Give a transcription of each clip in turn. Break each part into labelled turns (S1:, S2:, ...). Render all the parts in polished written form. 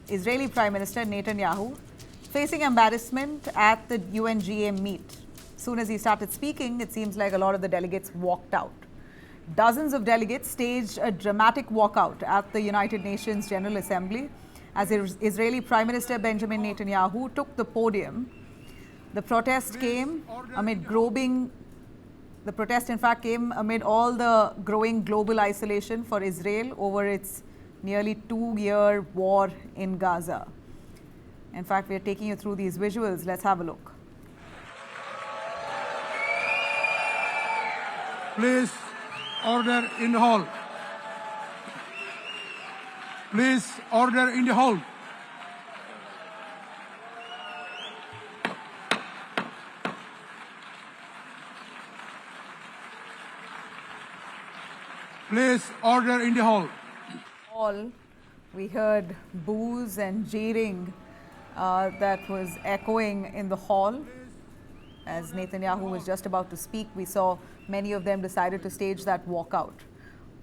S1: Israeli Prime Minister Netanyahu facing embarrassment at the UNGA meet. As soon as he started speaking, it seems like a lot of the delegates walked out. Dozens of delegates staged a dramatic walkout at the United Nations General Assembly as Israeli Prime Minister Benjamin Netanyahu took the podium. The protest came amid The protest, in fact, came amid all the growing global isolation for Israel over its nearly 2-year war in Gaza. In fact, we are taking you through these visuals. Let's have a look.
S2: Please, order in the hall. Please, order in the hall. Please, order in the hall.
S1: We heard boos and jeering that was echoing in the hall. As Netanyahu was just about to speak, we saw many of them decided to stage that walkout.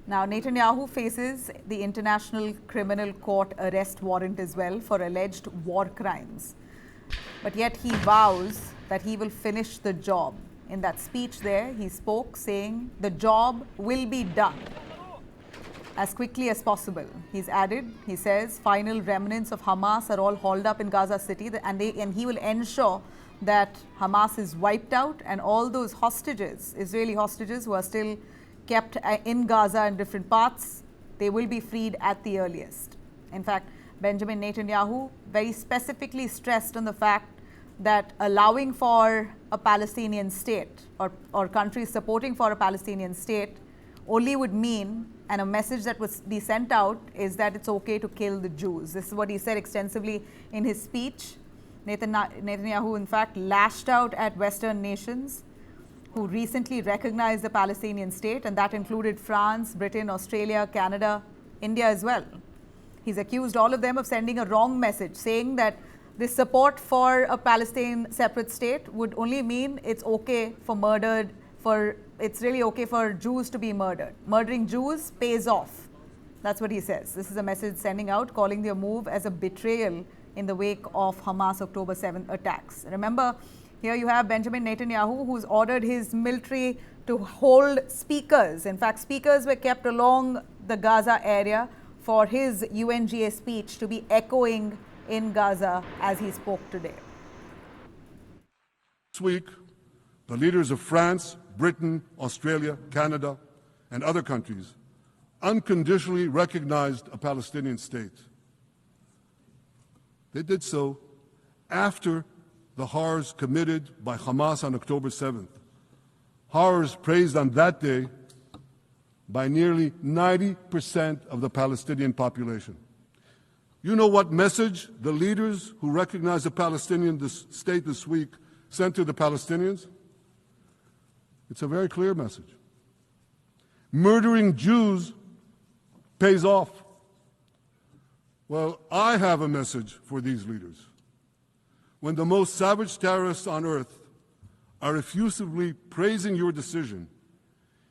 S1: Now, Netanyahu faces the International Criminal Court arrest warrant as well for alleged war crimes. But yet he vows that he will finish the job. In that speech there, he spoke saying the job will be done as quickly as possible. He's added, he says, final remnants of Hamas are all hauled up in Gaza City and he will ensure that Hamas is wiped out and all those hostages, Israeli hostages who are still kept in Gaza in different parts, they will be freed at the earliest. In fact, Benjamin Netanyahu very specifically stressed on the fact that allowing for a Palestinian state or countries supporting for a Palestinian state only would mean, and a message that would be sent out is that it's okay to kill the Jews. This is what he said extensively in his speech. Netanyahu, in fact, lashed out at Western nations who recently recognized the Palestinian state, and that included France, Britain, Australia, Canada, India as well. He's accused all of them of sending a wrong message, saying that this support for a Palestinian separate state would only mean it's okay it's really okay for Jews to be murdered. Murdering Jews pays off. That's what he says. This is a message sending out, calling their move as a betrayal in the wake of Hamas October 7th attacks. Remember, here you have Benjamin Netanyahu, who's ordered his military to hold speakers. In fact, speakers were kept along the Gaza area for his UNGA speech to be echoing in Gaza as he spoke today.
S3: This week, the leaders of France, Britain, Australia, Canada, and other countries unconditionally recognized a Palestinian state. They did so after the horrors committed by Hamas on October 7th. Horrors praised on that day by nearly 90% of the Palestinian population. You know what message the leaders who recognized the Palestinian state this week sent to the Palestinians? It's a very clear message. Murdering Jews pays off. Well, I have a message for these leaders. When the most savage terrorists on earth are effusively praising your decision,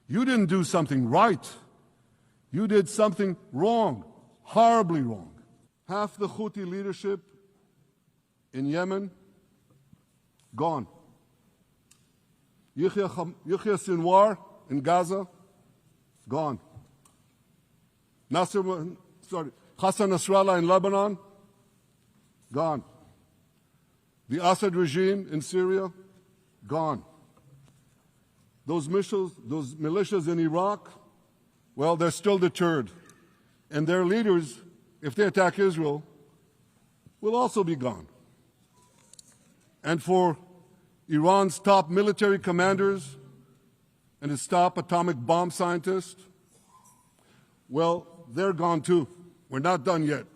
S3: you didn't do something right. You did something wrong, horribly wrong. Half the Houthi leadership in Yemen, gone. Yahya Sinwar in Gaza, gone. Hassan Nasrallah in Lebanon, gone. The Assad regime in Syria, gone. Those militias in Iraq, well, they're still deterred. And their leaders, if they attack Israel, will also be gone. And for Iran's top military commanders and its top atomic bomb scientists, well, they're gone too. We're not done yet.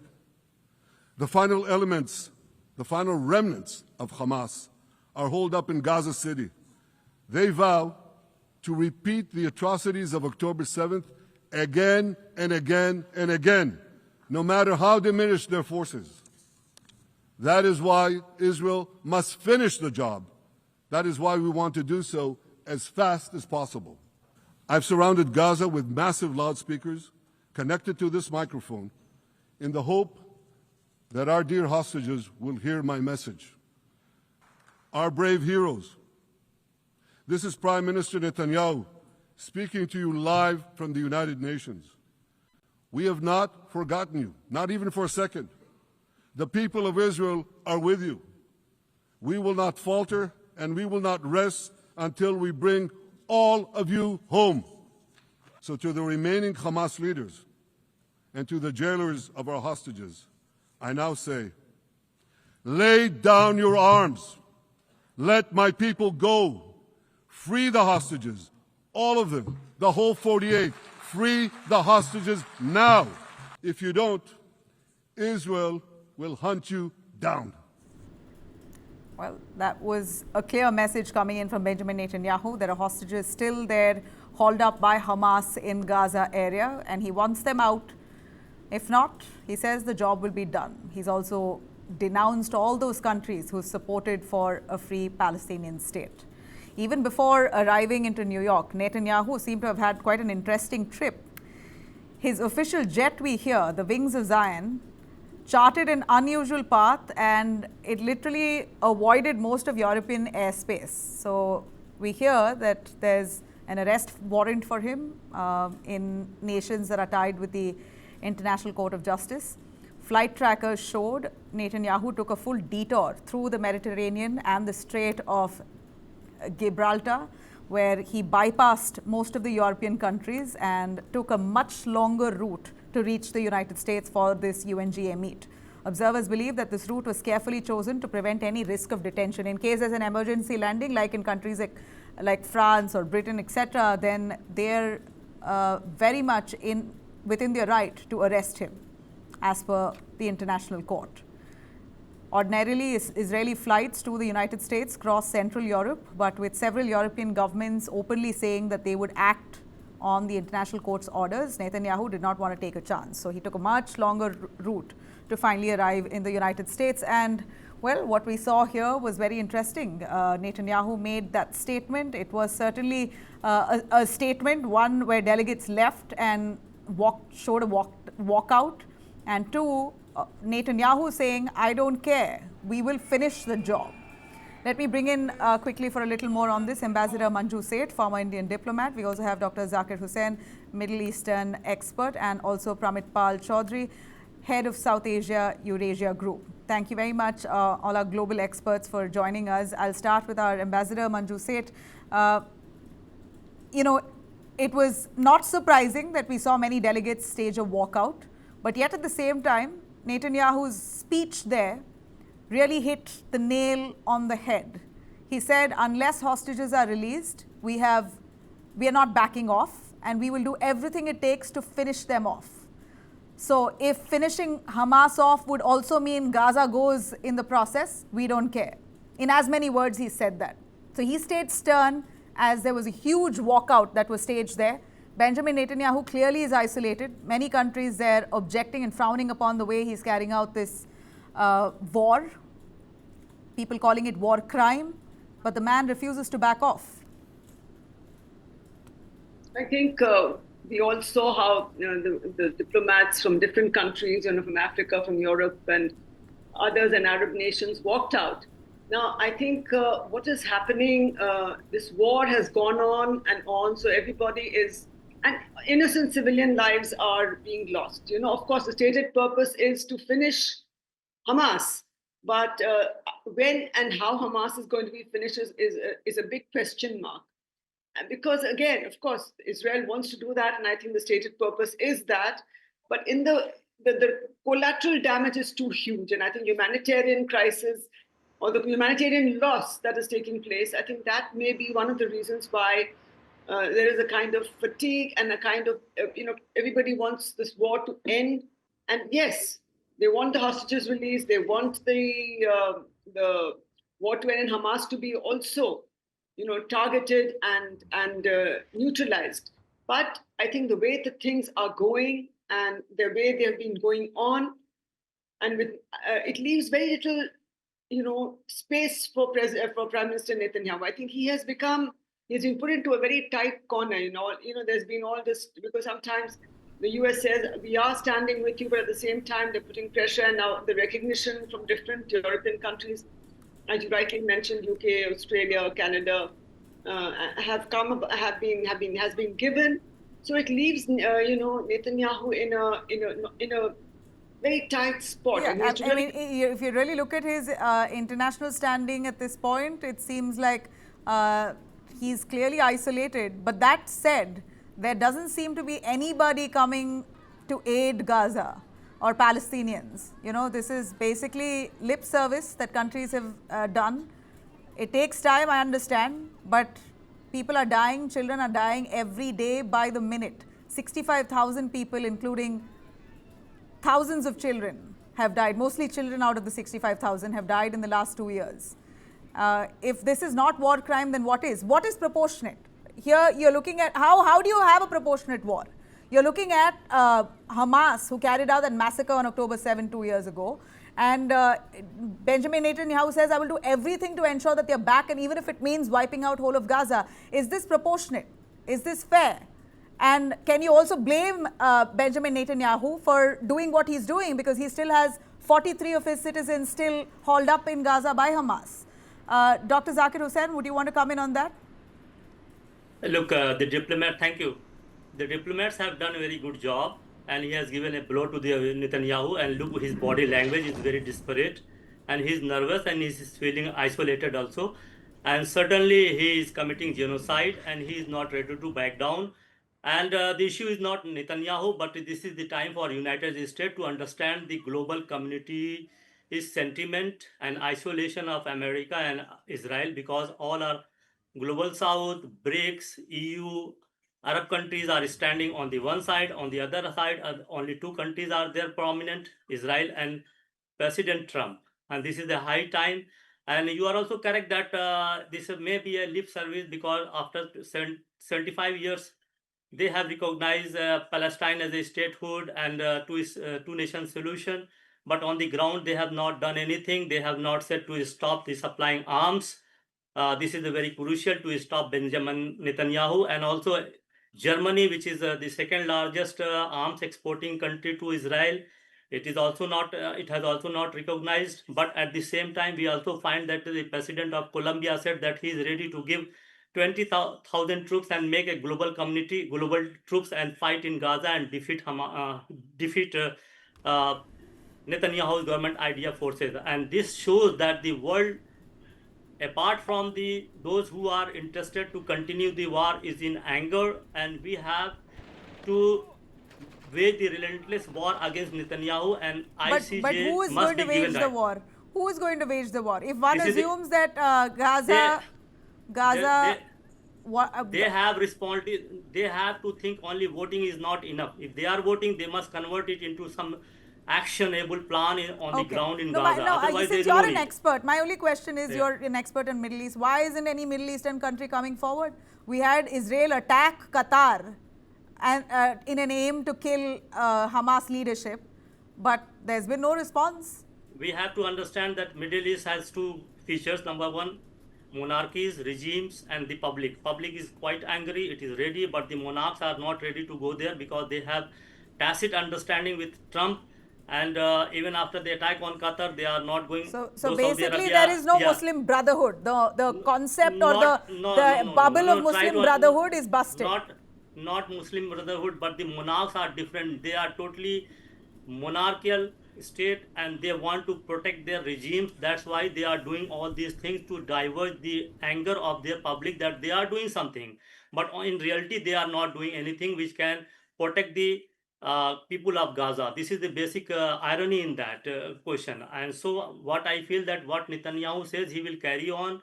S3: The final elements, the final remnants of Hamas are holed up in Gaza City. They vow to repeat the atrocities of October 7th again and again and again, no matter how diminished their forces. That is why Israel must finish the job. That is why we want to do so as fast as possible. I've surrounded Gaza with massive loudspeakers connected to this microphone in the hope that our dear hostages will hear my message. Our brave heroes. This is Prime Minister Netanyahu speaking to you live from the United Nations. We have not forgotten you, not even for a second. The people of Israel are with you. We will not falter and we will not rest until we bring all of you home. So to the remaining Hamas leaders and to the jailers of our hostages, I now say, lay down your arms. Let my people go. Free the hostages, all of them, the whole 48. Free the hostages now. If you don't, Israel will hunt you down.
S1: Well, that was a clear message coming in from Benjamin Netanyahu. There are hostages still there, hauled up by Hamas in Gaza area, and he wants them out. If not, he says the job will be done. He's also denounced all those countries who supported for a free Palestinian state. Even before arriving into New York, Netanyahu seemed to have had quite an interesting trip. His official jet, we hear, the Wings of Zion, charted an unusual path, and it literally avoided most of European airspace. So we hear that there's an arrest warrant for him in nations that are tied with the International Court of Justice. Flight trackers showed Netanyahu took a full detour through the Mediterranean and the Strait of Gibraltar, where he bypassed most of the European countries and took a much longer route to reach the United States for this UNGA meet. Observers believe that this route was carefully chosen to prevent any risk of detention. In case there's an emergency landing, like in countries like France or Britain, etc., then they're very much within their right to arrest him, as per the international court. Ordinarily, Israeli flights to the United States cross Central Europe, but with several European governments openly saying that they would act on the international court's orders, Netanyahu did not want to take a chance. So he took a much longer route to finally arrive in the United States. And, well, what we saw here was very interesting. Netanyahu made that statement. It was certainly a statement, one where delegates left and showed a walkout, and two, Netanyahu saying, I don't care, we will finish the job. Let me bring in quickly for a little more on this Ambassador Manju Seth, former Indian diplomat. We also have Dr. Zakir Hussain, Middle Eastern expert, and also Pramit Pal Chaudhary, head of South Asia Eurasia Group. Thank you very much, all our global experts, for joining us. I'll start with our Ambassador Manju Seth. It was not surprising that we saw many delegates stage a walkout, but yet at the same time, Netanyahu's speech there really hit the nail on the head. He said, unless hostages are released, we are not backing off, and we will do everything it takes to finish them off. So if finishing Hamas off would also mean Gaza goes in the process, we don't care. In as many words, he said that. So he stayed stern, as there was a huge walkout that was staged there. Benjamin Netanyahu clearly is isolated. Many countries there objecting and frowning upon the way he's carrying out this war. People calling it war crime, but the man refuses to back off.
S4: I think we all saw how the diplomats from different countries, from Africa, from Europe, and others, and Arab nations walked out. Now, I think what is happening, this war has gone on, so everybody is, and innocent civilian lives are being lost. Of course, the stated purpose is to finish Hamas, but when and how Hamas is going to be finished is a big question mark. Because again, of course, Israel wants to do that, and I think the stated purpose is that, but in the collateral damage is too huge, and I think humanitarian crisis or the humanitarian loss that is taking place, I think that may be one of the reasons why there is a kind of fatigue and a kind of, everybody wants this war to end. And yes, they want the hostages released. They want the war to end and Hamas to be also, targeted and neutralized. But I think the way the things are going and the way they have been going on, and with it leaves very little, space for Prime Minister Netanyahu. I think he's been put into a very tight corner. There's been all this, because sometimes the US says, we are standing with you, but at the same time, they're putting pressure. And now the recognition from different European countries, as you rightly mentioned, UK, Australia, Canada, has been given. So it leaves, Netanyahu in a very tight spot.
S1: Yeah,
S4: And he has to really
S1: if you really look at his international standing at this point, it seems like he's clearly isolated. But that said, there doesn't seem to be anybody coming to aid Gaza or Palestinians. This is basically lip service that countries have done. It takes time, I understand, but people are dying, children are dying every day by the minute. 65,000 people, including thousands of children, have died. Mostly children out of the 65,000 have died in the last 2 years. If this is not war crime, then what is? What is proportionate? Here you're looking at how do you have a proportionate war? You're looking at Hamas, who carried out that massacre on October 7, 2 years ago. And Benjamin Netanyahu says, I will do everything to ensure that they're back, and even if it means wiping out whole of Gaza. Is this proportionate? Is this fair? And can you also blame Benjamin Netanyahu for doing what he's doing, because he still has 43 of his citizens still hauled up in Gaza by Hamas? Dr. Zakir Hussain, would you want to come in on that?
S5: Look, thank you. The diplomats have done a very good job, and he has given a blow to the Netanyahu, and look, his body language is very desperate, and he's nervous, and he's feeling isolated also. And certainly he is committing genocide, and he is not ready to back down. And the issue is not Netanyahu, but this is the time for United States to understand the global community's sentiment and isolation of America and Israel, because all are global South, BRICS, EU, Arab countries are standing on the one side. On the other side, only two countries are there prominent, Israel and President Trump. And this is the high time. And you are also correct that this may be a lip service, because after 75 years, they have recognized Palestine as a statehood and two-nation solution. But on the ground, they have not done anything. They have not said to stop the supplying arms. This is very crucial to stop Benjamin Netanyahu. And also Germany, which is the second largest arms exporting country to Israel, it has also not recognized. But at the same time, we also find that the president of Colombia said that he is ready to give 20,000 troops and make a global community, global troops, and fight in Gaza and defeat Netanyahu's government idea forces. And this shows that the world, apart from those who are interested to continue the war, is in anger, and we have to wage the relentless war against Netanyahu, and ICC
S1: but who is
S5: must
S1: going to
S5: be given
S1: wage the
S5: right.
S1: war? Who is going to wage the war? If one
S5: This is
S1: assumes that Gaza,
S5: they have responded. They have to think only voting is not enough. If they are voting, they must convert it into some actionable plan on the ground in Gaza. Otherwise,
S1: since you're an expert, my only question is, you're an expert in Middle East. Why isn't any Middle Eastern country coming forward? We had Israel attack Qatar and in an aim to kill Hamas leadership, but there's been no response.
S5: We have to understand that Middle East has two features. Number one, monarchies, regimes, and the public. Public is quite angry. It is ready, but the monarchs are not ready to go there, because they have tacit understanding with Trump. And even after the attack on Qatar, they are not going.
S1: So basically, there is no Muslim Brotherhood. The concept or the bubble of Muslim Brotherhood is busted.
S5: Not Muslim Brotherhood, but the monarchs are different. They are totally monarchical state, and they want to protect their regimes. That's why they are doing all these things, to divert the anger of their public that they are doing something. But in reality, they are not doing anything which can protect the people of Gaza. This is the basic irony in that question. And so what I feel, that what Netanyahu says, he will carry on,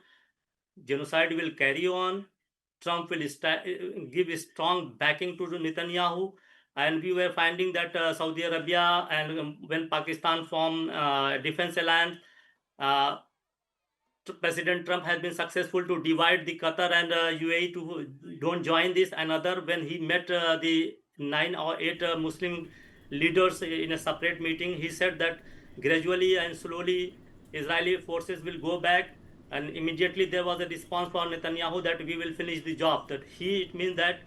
S5: genocide will carry on, Trump will give a strong backing to Netanyahu. And we were finding that Saudi Arabia, and when Pakistan formed defense alliance, President Trump has been successful to divide the Qatar and UAE to don't join this. Another, when he met the 9 or 8 Muslim leaders in a separate meeting, he said that gradually and slowly Israeli forces will go back, and immediately there was a response from Netanyahu that we will finish the job. That it means that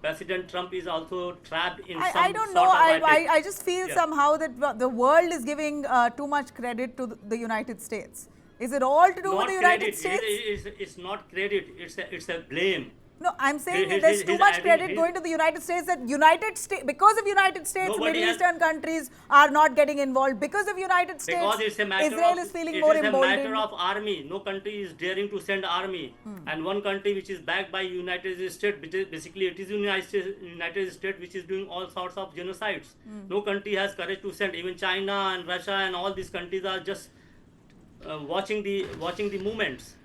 S5: President Trump is also trapped in some
S1: I don't know.
S5: sort of,
S1: I just feel
S5: yeah.
S1: somehow that the world is giving too much credit to the United States. Is it all to do with
S5: Not
S1: the United
S5: credit.
S1: States?
S5: It's not credit. It's a blame.
S1: No, I'm saying
S5: His-
S1: there's
S5: his-
S1: too
S5: his
S1: much
S5: idea-
S1: credit
S5: his-
S1: going to the United States, that United States, because of United States,
S5: Nobody
S1: Middle
S5: has-
S1: Eastern countries are not getting involved. Because of United States,
S5: Because it's a matter
S1: Israel
S5: of,
S1: is feeling
S5: it
S1: more
S5: is a
S1: emboldened.
S5: matter of army. No country is daring to send army. And one country which is backed by United States, which is basically it is United States which is doing all sorts of genocides. No country has courage to send. Even China and Russia and all these countries are just watching the movements.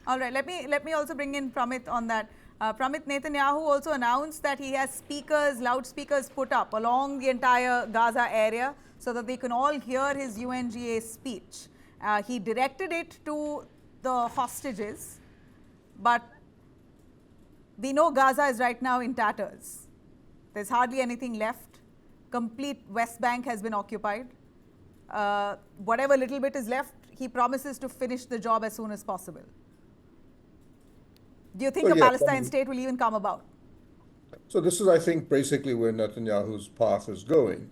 S1: All right, let me also bring in Pramit on that. Pramit, Netanyahu also announced that he has loudspeakers put up along the entire Gaza area so that they can all hear his UNGA speech. He directed it to the hostages, but we know Gaza is right now in tatters. There's hardly anything left. Complete West Bank has been occupied. Whatever little bit is left, he promises to finish the job as soon as possible. Do you think a Palestine state will even come about?
S6: So this is, I think, basically where Netanyahu's path is going.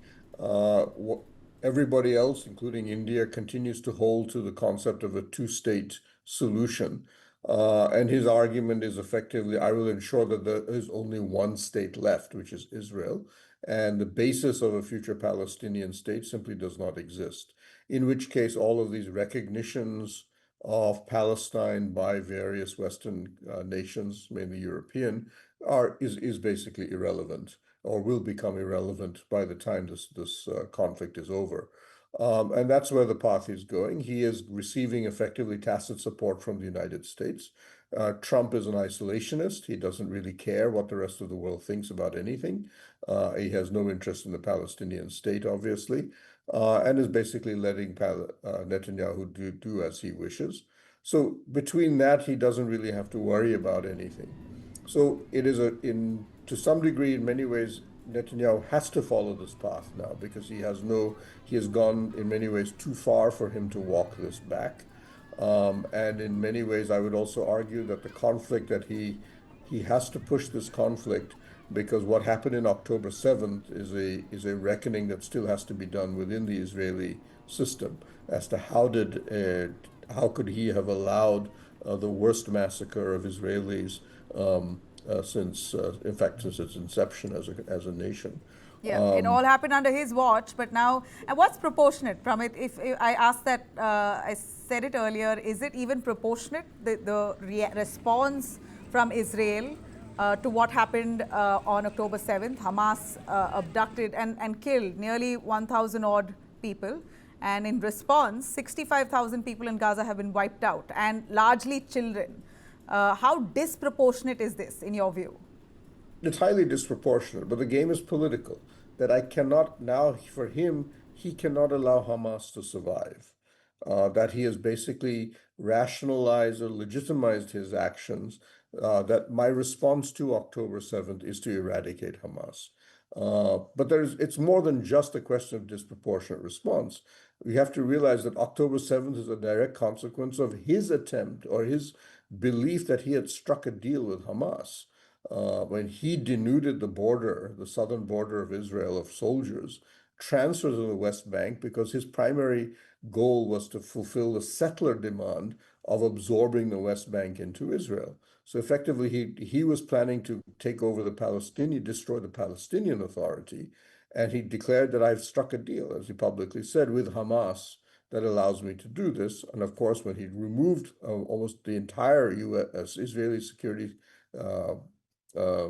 S6: Everybody else, including India, continues to hold to the concept of a two-state solution. And his argument is effectively, I will ensure that there is only one state left, which is Israel. And the basis of a future Palestinian state simply does not exist. In which case, all of these recognitions of Palestine by various Western nations, mainly European, is basically irrelevant, or will become irrelevant by the time this conflict is over. And that's where the path is going. He is receiving effectively tacit support from the United States. Trump is an isolationist. He doesn't really care what the rest of the world thinks about anything. He has no interest in the Palestinian state, obviously, and is basically letting Netanyahu do as he wishes. So between that, he doesn't really have to worry about anything. So it is to some degree, in many ways, Netanyahu has to follow this path now because he has gone in many ways too far for him to walk this back. And in many ways, I would also argue that the conflict that he has to push this conflict, because what happened in October 7th is a reckoning that still has to be done within the Israeli system as to how could he have allowed the worst massacre of Israelis since its inception as a nation.
S1: Yeah, it all happened under his watch, but now, and what's proportionate, Pramit? If I asked that, I said it earlier, is it even proportionate, the response from Israel to what happened on October 7th? Hamas abducted and killed nearly 1,000 odd people. And in response, 65,000 people in Gaza have been wiped out, and largely children. How disproportionate is this, in your view?
S6: It's highly disproportionate, but the game is political. That I cannot now, for him, he cannot allow Hamas to survive. That he has basically rationalized or legitimized his actions. That my response to October 7th is to eradicate Hamas. But it's more than just a question of disproportionate response. We have to realize that October 7th is a direct consequence of his attempt or his belief that he had struck a deal with Hamas. When he denuded the southern border of Israel, of soldiers, transferred to the West Bank because his primary goal was to fulfill the settler demand of absorbing the West Bank into Israel. So effectively, he was planning to take over destroy the Palestinian Authority, and he declared that I've struck a deal, as he publicly said, with Hamas that allows me to do this. And of course, when he removed almost the entire U.S. Israeli security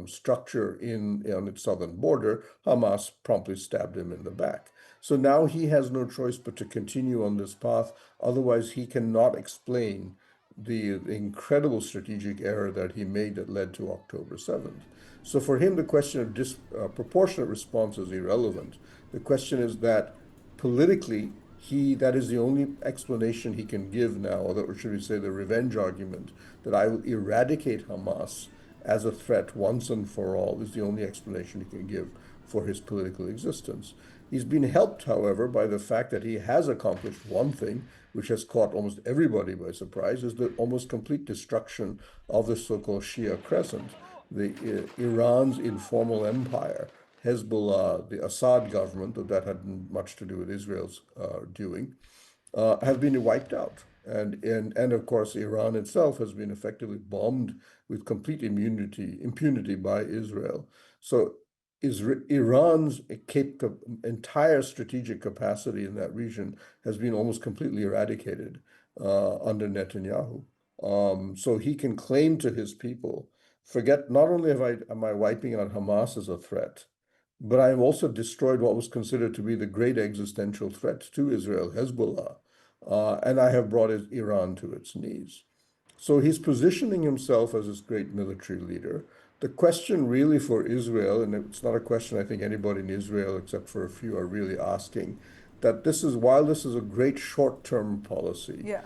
S6: structure on its southern border, Hamas promptly stabbed him in the back. So now he has no choice but to continue on this path. Otherwise, he cannot explain the incredible strategic error that he made that led to October 7th. So for him, the question of disproportionate response is irrelevant. The question is that politically, that is the only explanation he can give now, or should we say the revenge argument, that I will eradicate Hamas as a threat once and for all, is the only explanation he can give for his political existence. He's been helped, however, by the fact that he has accomplished one thing, which has caught almost everybody by surprise, is the almost complete destruction of the so-called Shia Crescent. Iran's informal empire, Hezbollah, the Assad government, though that had much to do with Israel's doing, have been wiped out. And of course, Iran itself has been effectively bombed with complete impunity by Israel. So Iran's entire strategic capacity in that region has been almost completely eradicated under Netanyahu. So he can claim to his people, forget, not only am I wiping out Hamas as a threat, but I have also destroyed what was considered to be the great existential threat to Israel, Hezbollah, and I have brought Iran to its knees. So he's positioning himself as this great military leader. The question really for Israel, and it's not a question I think anybody in Israel except for a few are really asking, that while this is a great short-term policy,
S1: Yeah.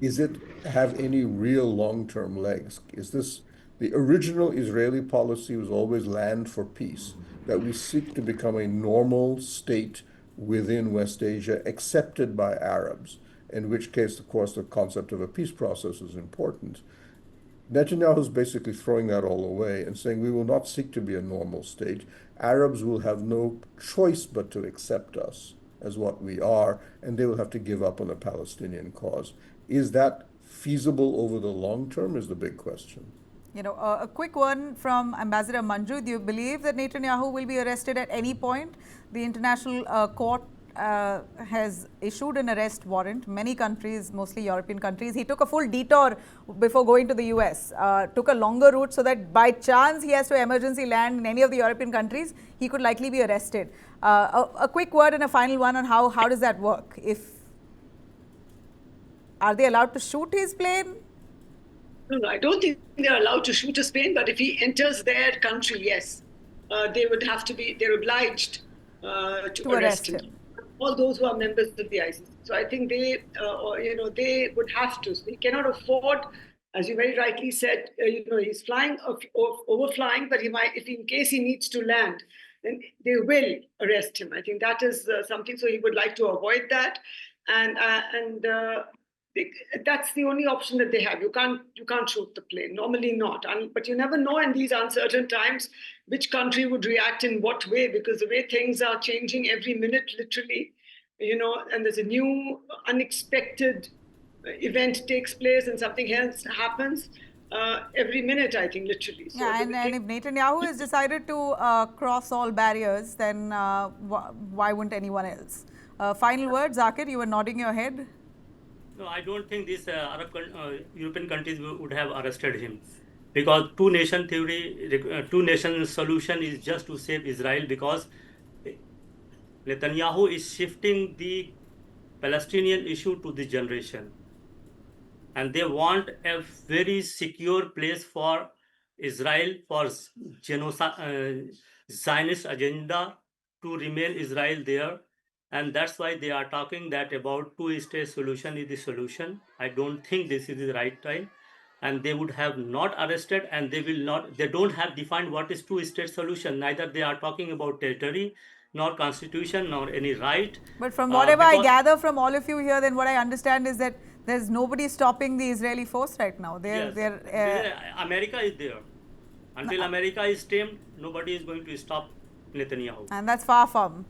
S6: is it have any real long-term legs? Is this the original Israeli policy was always land for peace, that we seek to become a normal state within West Asia accepted by Arabs, in which case, of course, the concept of a peace process is important. Netanyahu is basically throwing that all away and saying we will not seek to be a normal state. Arabs will have no choice but to accept us as what we are, and they will have to give up on the Palestinian cause. Is that feasible over the long term is the big question.
S1: You know, a quick one from Ambassador Manju. Do you believe that Netanyahu will be arrested at any point? The International Court has issued an arrest warrant. Many countries, mostly European countries. He took a full detour before going to the US, took a longer route so that by chance he has to emergency land in any of the European countries, he could likely be arrested. A quick word and a final one on how does that work? Are they allowed to shoot his plane?
S4: No, I don't think they're allowed to shoot his plane, but if he enters their country, yes, they're obliged to arrest him. All those who are members of the ICC. So I think they would have to. So he cannot afford, as you very rightly said, he's flying, overflying, but if in case he needs to land, then they will arrest him. I think that is something. So he would like to avoid that, and that's the only option that they have. You can't shoot the plane. Normally not. But you never know in these uncertain times which country would react in what way, because the way things are changing every minute, literally, and there's a new unexpected event takes place and something else happens every minute, I think, literally. So
S1: yeah, and if Netanyahu has decided to cross all barriers, then why wouldn't anyone else? Final word, Zakir, you were nodding your head.
S5: No, I don't think these European countries would have arrested him, because two-nation theory, two-nation solution is just to save Israel, because Netanyahu is shifting the Palestinian issue to the generation, and they want a very secure place for Israel, for genocide, Zionist agenda to remain Israel there. And that's why they are talking that about two-state solution is the solution. I don't think this is the right time. And they would have not arrested, and they don't have defined what is two-state solution. Neither they are talking about territory, nor constitution, nor any right.
S1: But from whatever I gather from all of you here, then what I understand is that there's nobody stopping the Israeli force right now.
S5: America is there. Until America is tamed, nobody is going to stop Netanyahu.
S1: And that's far from